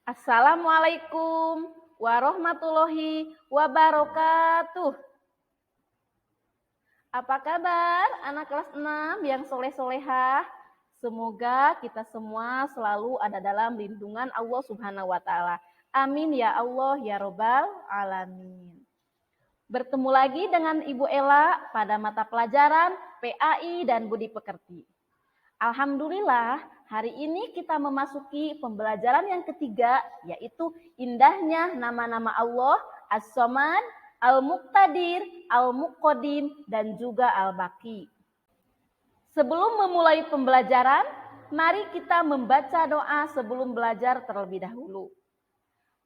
Assalamualaikum warahmatullahi wabarakatuh. Apa kabar anak kelas 6 yang soleh-solehah? Semoga kita semua selalu ada dalam lindungan Allah Subhanahu wa Ta'ala. Amin ya Allah ya Robbal Alamin. Bertemu lagi dengan Ibu Ella pada mata pelajaran PAI dan Budi Pekerti. Alhamdulillah, hari ini kita memasuki pembelajaran yang ketiga, yaitu indahnya nama-nama Allah, As-Somad, Al-Muqtadir, Al-Muqaddim, dan juga Al-Baqi. Sebelum memulai pembelajaran, mari kita membaca doa sebelum belajar terlebih dahulu.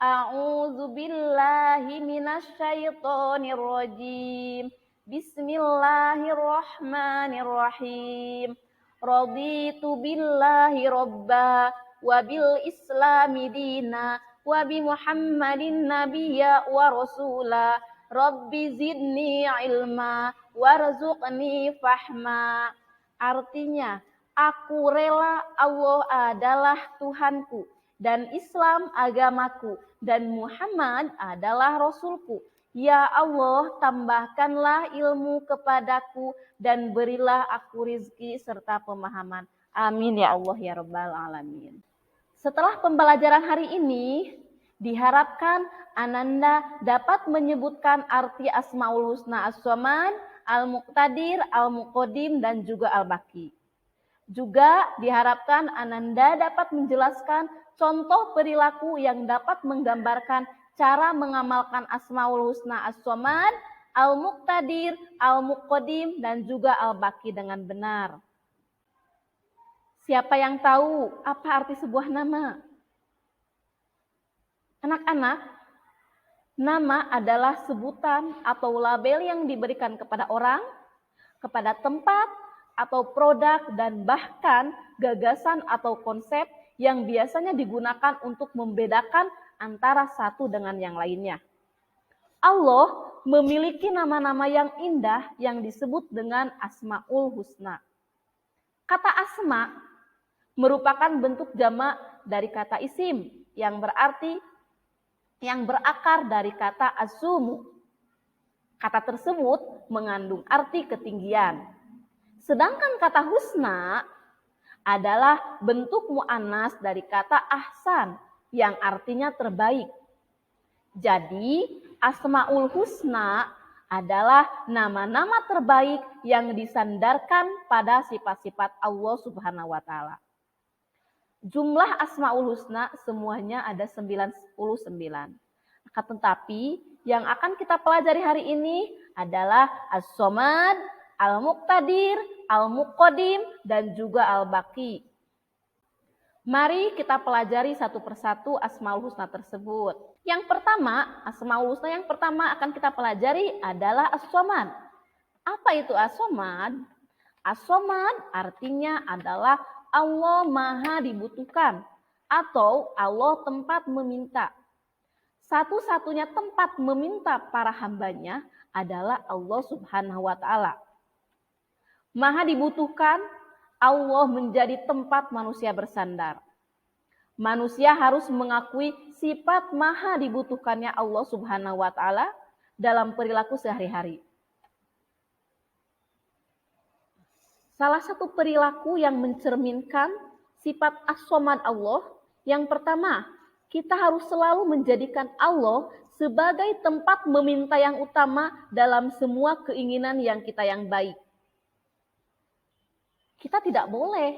A'udzubillahi minasyaitonirrajim. Bismillahirrahmanirrahim. Raditu billahi robba wa bil islami dina wa bi Muhammadin nabiyya wa rasula. Rabbi zidni ilma warzuqni fahma. Artinya, aku rela Allah adalah Tuhanku dan Islam agamaku dan Muhammad adalah Rasulku. Ya Allah, tambahkanlah ilmu kepadaku dan berilah aku rizki serta pemahaman. Amin ya Allah ya Rabbal Alamin. Setelah pembelajaran hari ini, diharapkan Ananda dapat menyebutkan arti Asmaul Husna As-Somad, Al-Muqtadir, Al-Muqaddim, dan juga Al-Baqi. Juga diharapkan Ananda dapat menjelaskan contoh perilaku yang dapat menggambarkan cara mengamalkan Asmaul Husna As-Somad, Al-Muqtadir, Al-Muqaddim, dan juga Al-Baqi dengan benar. Siapa yang tahu apa arti sebuah nama? Anak-anak, nama adalah sebutan atau label yang diberikan kepada orang, kepada tempat, atau produk, dan bahkan gagasan atau konsep yang biasanya digunakan untuk membedakan antara satu dengan yang lainnya. Allah memiliki nama-nama yang indah yang disebut dengan Asmaul Husna. Kata asma merupakan bentuk jamak dari kata isim yang berakar dari kata asumu. Kata tersebut mengandung arti ketinggian. Sedangkan kata husna adalah bentuk mu'annas dari kata ahsan yang artinya terbaik. Jadi, Asmaul Husna adalah nama-nama terbaik yang disandarkan pada sifat-sifat Allah Subhanahu wa Ta'ala. Jumlah Asmaul Husna semuanya ada 99. Akan tetapi, yang akan kita pelajari hari ini adalah As-Somad, Al-Muqtadir, Al-Muqaddim, dan juga Al-Baqi. Mari kita pelajari satu persatu Asmaul Husna tersebut. Yang pertama, Asmaul Husna yang pertama akan kita pelajari adalah As-Somad. Apa itu As-Somad? As-Somad artinya adalah Allah Maha dibutuhkan atau Allah tempat meminta. Satu-satunya tempat meminta para hambanya adalah Allah Subhanahu wa Ta'ala. Maha dibutuhkan, Allah menjadi tempat manusia bersandar. Manusia harus mengakui sifat maha dibutuhkannya Allah Subhanahu wa Ta'ala dalam perilaku sehari-hari. Salah satu perilaku yang mencerminkan sifat as-somad Allah, yang pertama, kita harus selalu menjadikan Allah sebagai tempat meminta yang utama dalam semua keinginan yang kita yang baik. Kita tidak boleh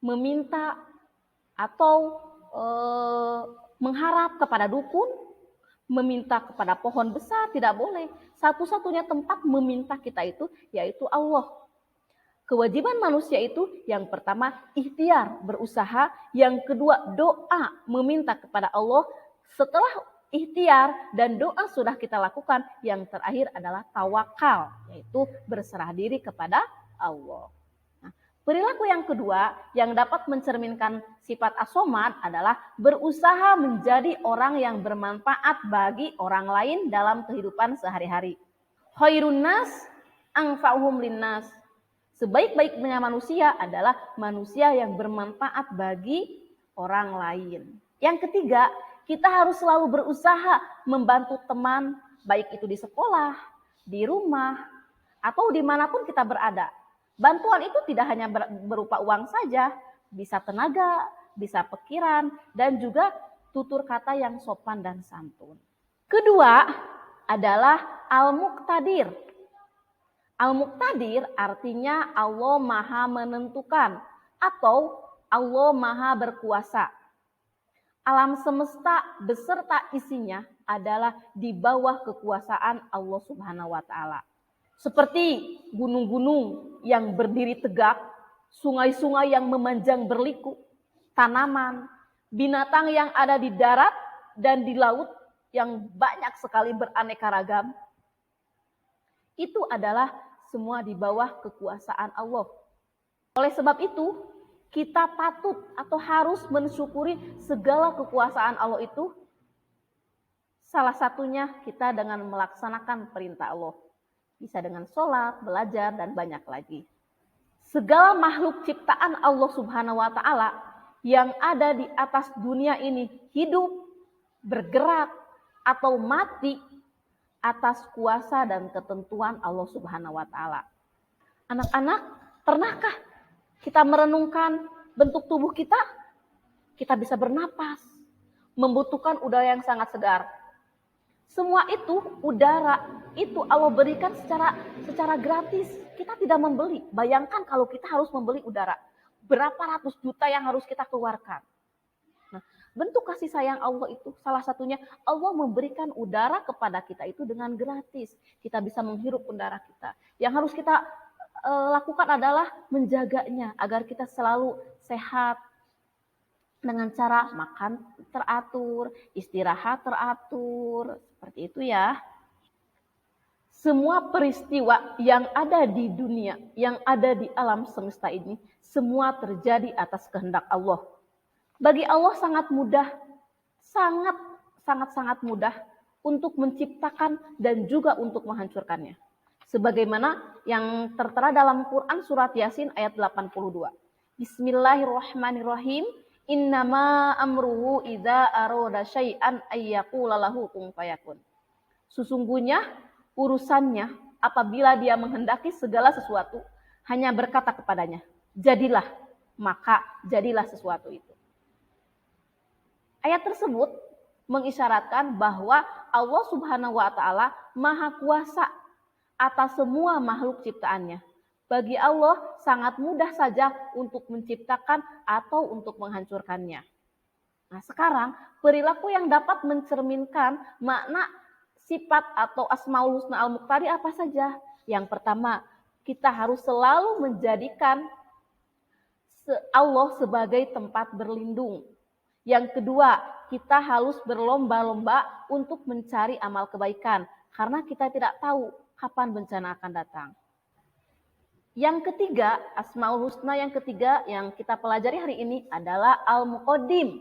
meminta atau mengharap kepada dukun, meminta kepada pohon besar, tidak boleh. Satu-satunya tempat meminta kita itu yaitu Allah. Kewajiban manusia itu yang pertama ikhtiar, berusaha, yang kedua doa, meminta kepada Allah. Setelah ikhtiar dan doa sudah kita lakukan, yang terakhir adalah tawakal, yaitu berserah diri kepada Allah. Perilaku yang kedua yang dapat mencerminkan sifat as-somad adalah berusaha menjadi orang yang bermanfaat bagi orang lain dalam kehidupan sehari-hari. Khairun nas anfa'uhum linnas. Sebaik-baiknya manusia adalah manusia yang bermanfaat bagi orang lain. Yang ketiga, kita harus selalu berusaha membantu teman, baik itu di sekolah, di rumah, atau dimanapun kita berada. Bantuan itu tidak hanya berupa uang saja, bisa tenaga, bisa pikiran, dan juga tutur kata yang sopan dan santun. Kedua adalah al-muqtadir. Al-muqtadir artinya Allah Maha menentukan atau Allah Maha berkuasa. Alam semesta beserta isinya adalah di bawah kekuasaan Allah Subhanahu wa taala. Seperti gunung-gunung yang berdiri tegak, sungai-sungai yang memanjang berliku, tanaman, binatang yang ada di darat dan di laut yang banyak sekali beraneka ragam. Itu adalah semua di bawah kekuasaan Allah. Oleh sebab itu, kita patut atau harus mensyukuri segala kekuasaan Allah itu. Salah satunya kita dengan melaksanakan perintah Allah. Bisa dengan sholat, belajar, dan banyak lagi. Segala makhluk ciptaan Allah Subhanahu wa taala yang ada di atas dunia ini hidup, bergerak, atau mati atas kuasa dan ketentuan Allah Subhanahu wa taala. Anak-anak, pernahkah kita merenungkan bentuk tubuh kita? Kita bisa bernapas, membutuhkan udara yang sangat segar. Semua itu, udara, itu Allah berikan secara gratis. Kita tidak membeli. Bayangkan kalau kita harus membeli udara. Berapa ratus juta yang harus kita keluarkan. Nah, bentuk kasih sayang Allah itu salah satunya Allah memberikan udara kepada kita itu dengan gratis. Kita bisa menghirup udara kita. Yang harus kita lakukan adalah menjaganya agar kita selalu sehat dengan cara makan teratur, istirahat teratur, seperti itu ya. Semua peristiwa yang ada di dunia, yang ada di alam semesta ini, semua terjadi atas kehendak Allah. Bagi Allah sangat mudah, sangat mudah untuk menciptakan dan juga untuk menghancurkannya. Sebagaimana yang tertera dalam Quran surat Yasin ayat 82. Bismillahirrahmanirrahim. Innama amruhu idza arada syai'an ayyaqula lahu kun fayakun. Sesungguhnya urusannya apabila dia menghendaki segala sesuatu hanya berkata kepadanya, jadilah, maka jadilah sesuatu itu. Ayat tersebut mengisyaratkan bahwa Allah Subhanahu wa taala Maha Kuasa atas semua makhluk ciptaannya. Bagi Allah sangat mudah saja untuk menciptakan atau untuk menghancurkannya. Nah, sekarang perilaku yang dapat mencerminkan makna sifat atau Asmaul Husna Al-Muqtadir apa saja? Yang pertama, kita harus selalu menjadikan Allah sebagai tempat berlindung. Yang kedua, kita harus berlomba-lomba untuk mencari amal kebaikan karena kita tidak tahu kapan bencana akan datang. Yang ketiga, Asmaul Husna yang ketiga yang kita pelajari hari ini adalah Al-Muqaddim.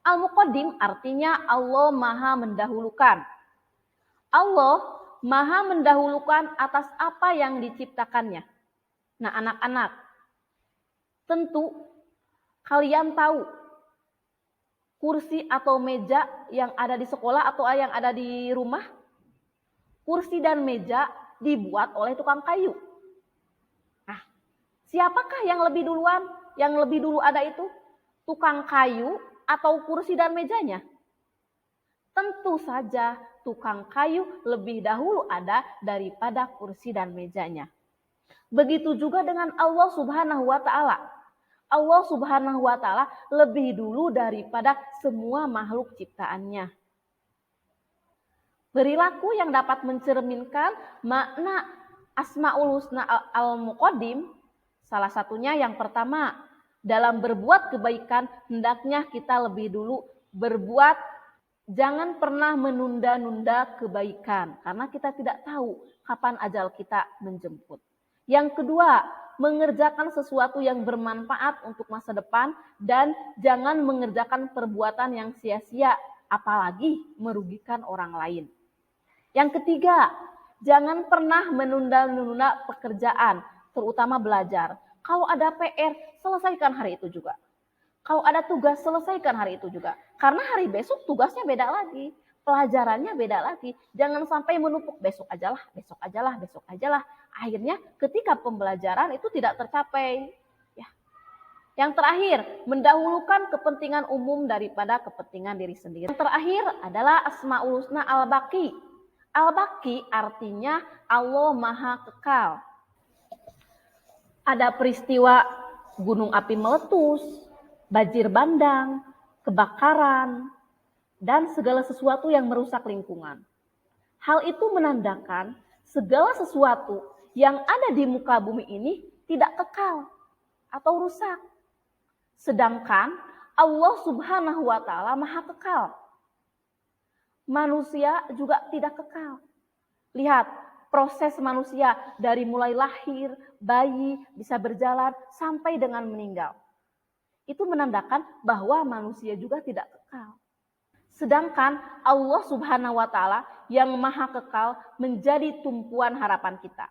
Al-Muqaddim artinya Allah Maha mendahulukan. Allah Maha mendahulukan atas apa yang diciptakannya. Nah, anak-anak, tentu kalian tahu kursi atau meja yang ada di sekolah atau yang ada di rumah. Kursi dan meja dibuat oleh tukang kayu. Siapakah yang lebih duluan? Yang lebih dulu ada itu? Tukang kayu atau kursi dan mejanya? Tentu saja tukang kayu lebih dahulu ada daripada kursi dan mejanya. Begitu juga dengan Allah Subhanahu wa taala. Allah Subhanahu wa taala lebih dulu daripada semua makhluk ciptaannya. Perilaku yang dapat mencerminkan makna Asmaul Husna Al-Muqaddim salah satunya yang pertama, dalam berbuat kebaikan hendaknya kita lebih dulu berbuat, jangan pernah menunda-nunda kebaikan karena kita tidak tahu kapan ajal kita menjemput. Yang kedua, mengerjakan sesuatu yang bermanfaat untuk masa depan dan jangan mengerjakan perbuatan yang sia-sia apalagi merugikan orang lain. Yang ketiga, jangan pernah menunda-nunda pekerjaan, terutama belajar. Kalau ada PR, selesaikan hari itu juga. Kalau ada tugas, selesaikan hari itu juga. Karena hari besok tugasnya beda lagi. Pelajarannya beda lagi. Jangan sampai menumpuk besok aja lah, besok aja lah, besok aja lah. Akhirnya ketika pembelajaran itu tidak tercapai. Ya. Yang terakhir, mendahulukan kepentingan umum daripada kepentingan diri sendiri. Yang terakhir adalah Asmaul Husna Al-Baqi. Al-Baqi artinya Allah Maha Kekal. Ada peristiwa gunung api meletus, banjir bandang, kebakaran, dan segala sesuatu yang merusak lingkungan. Hal itu menandakan segala sesuatu yang ada di muka bumi ini tidak kekal atau rusak. Sedangkan Allah Subhanahu wa Ta'ala Maha Kekal. Manusia juga tidak kekal. Lihat proses manusia dari mulai lahir, bayi, bisa berjalan sampai dengan meninggal. Itu menandakan bahwa manusia juga tidak kekal. Sedangkan Allah Subhanahu wa Ta'ala yang Maha Kekal menjadi tumpuan harapan kita.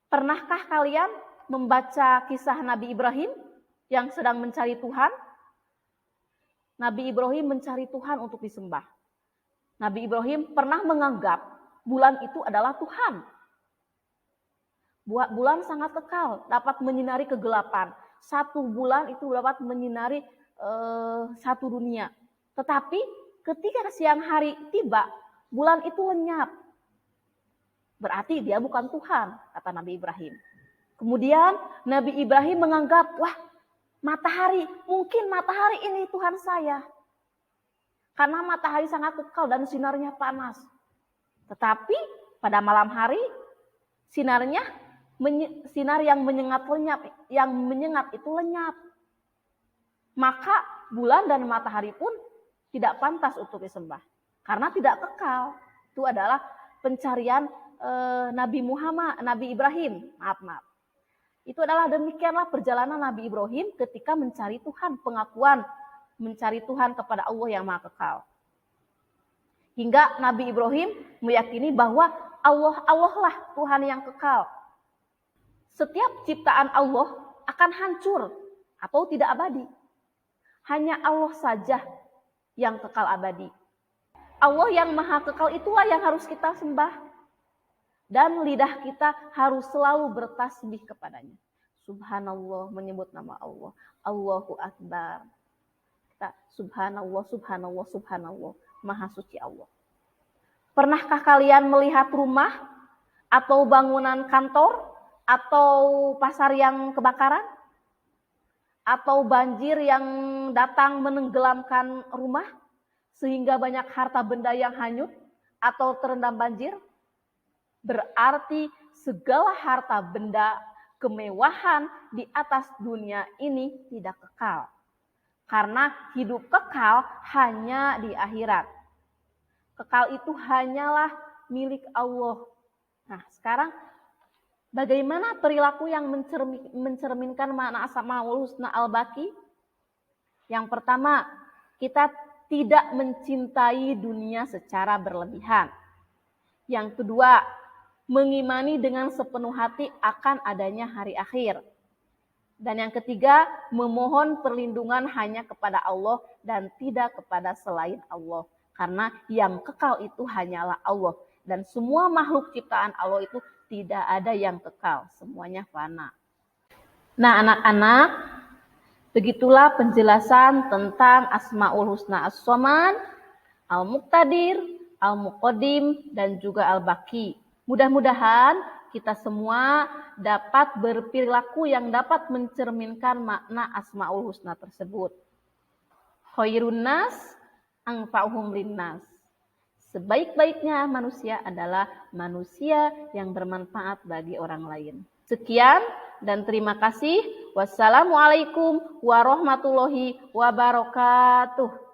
Pernahkah kalian membaca kisah Nabi Ibrahim yang sedang mencari Tuhan? Nabi Ibrahim mencari Tuhan untuk disembah. Nabi Ibrahim pernah menganggap bulan itu adalah Tuhan. Bulan sangat kekal, dapat menyinari kegelapan. Satu bulan itu dapat menyinari satu dunia. Tetapi ketika siang hari tiba, bulan itu lenyap. Berarti dia bukan Tuhan, kata Nabi Ibrahim. Kemudian Nabi Ibrahim menganggap, wah, matahari, mungkin matahari ini Tuhan saya. Karena matahari sangat kekal dan sinarnya panas. Tetapi pada malam hari, sinar yang menyengat itu lenyap. Maka bulan dan matahari pun tidak pantas untuk disembah. Karena tidak kekal. Itu adalah pencarian Nabi Ibrahim. Maaf. Itu adalah demikianlah perjalanan Nabi Ibrahim ketika mencari Tuhan, pengakuan mencari Tuhan kepada Allah yang Maha Kekal. Hingga Nabi Ibrahim meyakini bahwa Allah lah Tuhan yang kekal. Setiap ciptaan Allah akan hancur atau tidak abadi. Hanya Allah saja yang kekal abadi. Allah yang Maha Kekal itulah yang harus kita sembah. Dan lidah kita harus selalu bertasbih kepadanya. Subhanallah, menyebut nama Allah. Allahu Akbar. Kita subhanallah, subhanallah, subhanallah. Maha suci Allah. Pernahkah kalian melihat rumah atau bangunan kantor atau pasar yang kebakaran? Atau banjir yang datang menenggelamkan rumah sehingga banyak harta benda yang hanyut atau terendam banjir? Berarti segala harta benda kemewahan di atas dunia ini tidak kekal. Karena hidup kekal hanya di akhirat. Kekal itu hanyalah milik Allah. Nah, sekarang bagaimana perilaku yang mencerminkan makna Asmaul Husna Al-Baqi? Yang pertama, kita tidak mencintai dunia secara berlebihan. Yang kedua, mengimani dengan sepenuh hati akan adanya hari akhir. Dan yang ketiga, memohon perlindungan hanya kepada Allah dan tidak kepada selain Allah. Karena yang kekal itu hanyalah Allah. Dan semua makhluk ciptaan Allah itu tidak ada yang kekal. Semuanya fana. Nah, anak-anak, begitulah penjelasan tentang Asmaul Husna As-Somad, Al-Muqtadir, Al-Muqaddim, dan juga Al-Baqi. Mudah-mudahan kita semua dapat berperilaku yang dapat mencerminkan makna Asmaul Husna tersebut. Khairun nas anfa'uhum linnas. Sebaik-baiknya manusia adalah manusia yang bermanfaat bagi orang lain. Sekian dan terima kasih. Wassalamualaikum warahmatullahi wabarakatuh.